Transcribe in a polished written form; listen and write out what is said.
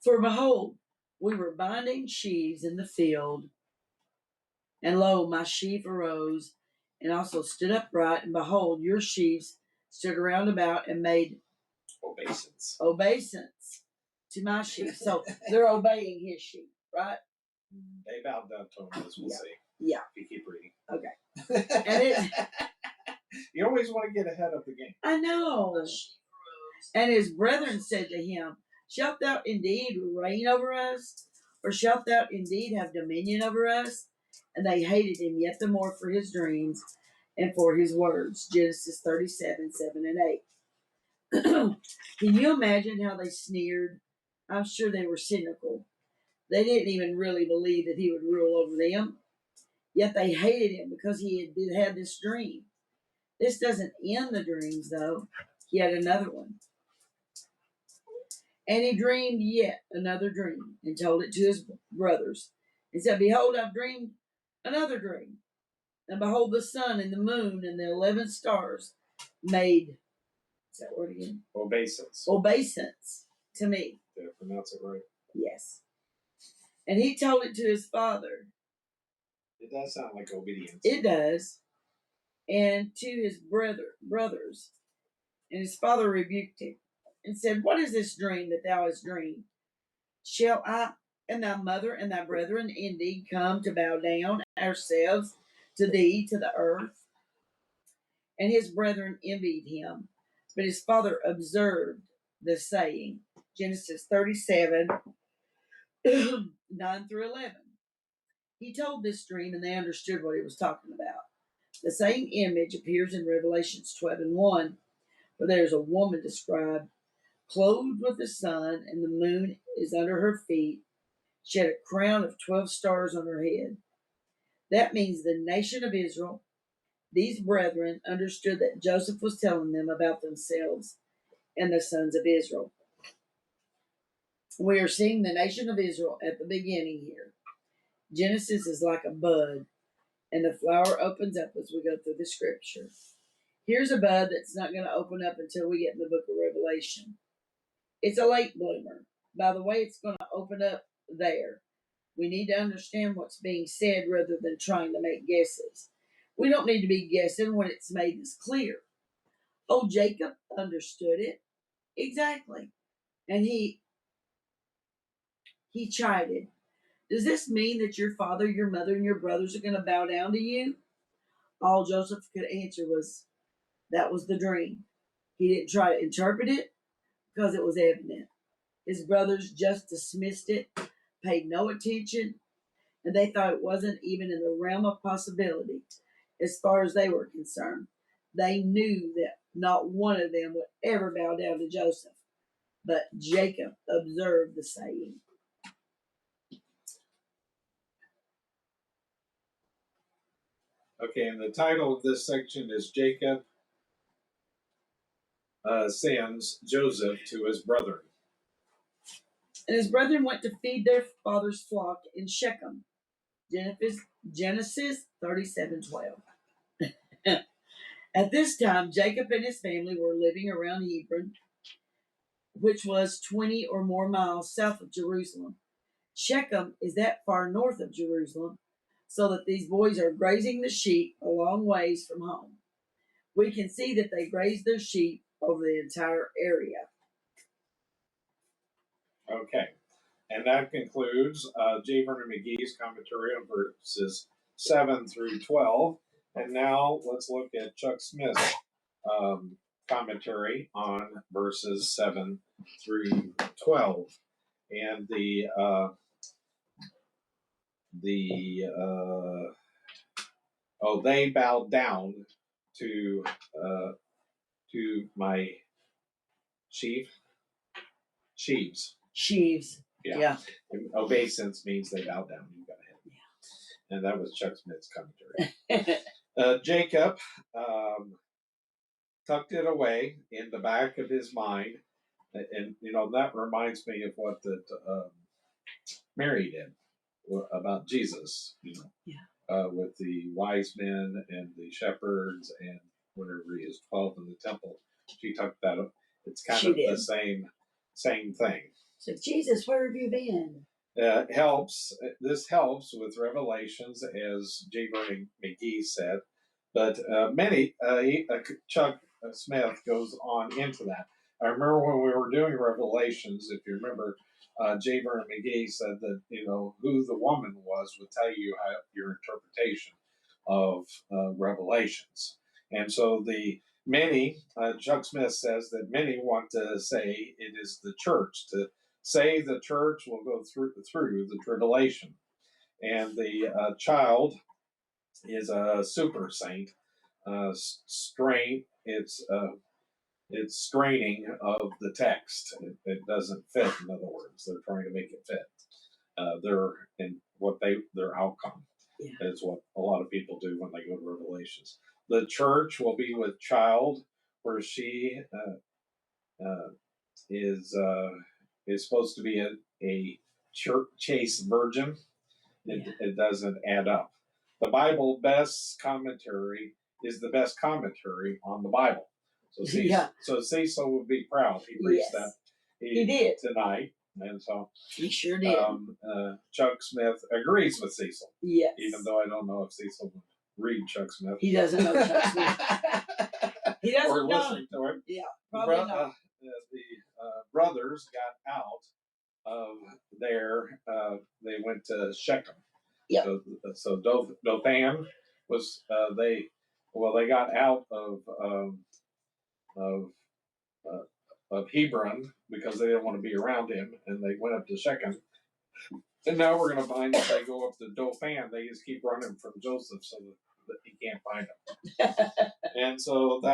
For behold, we were binding sheaves in the field, and lo, my sheaf arose, and also stood upright, and behold, your sheaves stood around about and made obeisance to my sheaf. So they're obeying his sheep, right? They bowed down to him, as we'll see. Yeah. If you keep reading. Okay. And you always want to get ahead of the game. I know. And his brethren said to him, Shalt thou indeed reign over us? Or shalt thou indeed have dominion over us? And they hated him yet the more for his dreams and for his words. Genesis 37, 7 and 8. Can you imagine how they sneered? I'm sure they were cynical. They didn't even really believe that he would rule over them. Yet they hated him because he had this dream. This doesn't end the dreams, though. He had another one. And he dreamed yet another dream, and told it to his brothers, and said, Behold, I've dreamed another dream. And behold, the sun and the moon and the 11 stars made, is that word again? Obeisance to me. Did I pronounce it right? Yes. And he told it to his father. It does sound like obedience. It does. And to his brothers. And his father rebuked him and said, What is this dream that thou hast dreamed? Shall I and thy mother and thy brethren indeed come to bow down ourselves to thee, to the earth? And his brethren envied him, but his father observed the saying. Genesis 37, 9 through 11. He told this dream, and they understood what he was talking about. The same image appears in Revelations 12 and 1, where there's a woman described clothed with the sun, and the moon is under her feet. She had a crown of 12 stars on her head. That means the nation of Israel. These brethren understood that Joseph was telling them about themselves and the sons of Israel. We are seeing the nation of Israel at the beginning here. Genesis is like a bud, and the flower opens up as we go through the scripture. Here's a bud that's not going to open up until we get in the book of Revelation. It's a late bloomer. By the way, it's going to open up there. We need to understand what's being said rather than trying to make guesses. We don't need to be guessing when it's made this clear. Oh, Jacob understood it. Exactly. And he chided. Does this mean that your father, your mother, and your brothers are going to bow down to you? All Joseph could answer was, that was the dream. He didn't try to interpret it because it was evident. His brothers just dismissed it, paid no attention, and they thought it wasn't even in the realm of possibility as far as they were concerned. They knew that not one of them would ever bow down to Joseph, but Jacob observed the saying. Okay, and the title of this section is Jacob sends Joseph to his brethren. And his brethren went to feed their father's flock in Shechem. Genesis 37:12. At this time, Jacob and his family were living around Hebron, which was 20 or more miles south of Jerusalem. Shechem is that far north of Jerusalem, so that these boys are grazing the sheep a long ways from home. We can see that they graze their sheep over the entire area. Okay, and that concludes J. Vernon McGee's commentary on verses 7 through 12. And now let's look at Chuck Smith's commentary on verses 7 through 12. And they bowed down to my sheaves. Sheaves. Yeah. And obeisance means they bow down. You got it. Yeah. And that was Chuck Smith's commentary. Jacob tucked it away in the back of his mind, and that reminds me of what Mary did about Jesus. With the wise men and the shepherds, and whenever he is 12 in the temple, she tucked that up. It's kind of the same thing. So, Jesus, where have you been? This helps with revelations, as J. Vernon McGee said, but Chuck Smith goes on into that. I remember when we were doing Revelations, if you remember, J. Vernon McGee said that who the woman was would tell you how your interpretation of Revelations, and so Chuck Smith says that many want to say it is the church. To say the church will go through the tribulation, and the child is a super saint. It's straining of the text. It doesn't fit. In other words, they're trying to make it fit. Their outcome is what a lot of people do when they go to Revelations. The church will be with child, where she is supposed to be a chaste virgin. It doesn't add up. The Bible best commentary is the best commentary on the Bible. So Cecil would be proud. He preached that. He did tonight, and so he sure did. Chuck Smith agrees with Cecil. Yes. Even though I don't know if Cecil would read Chuck Smith. He doesn't know Chuck Smith. He doesn't or listen to him. Yeah, probably not. The brothers got out of there. They went to Shechem. Yep. So Dothan was they got out of Hebron because they didn't want to be around him, and they went up to Shechem. And now we're going to find that they go up to Dothan. They just keep running from Joseph so that he can't find them. And so that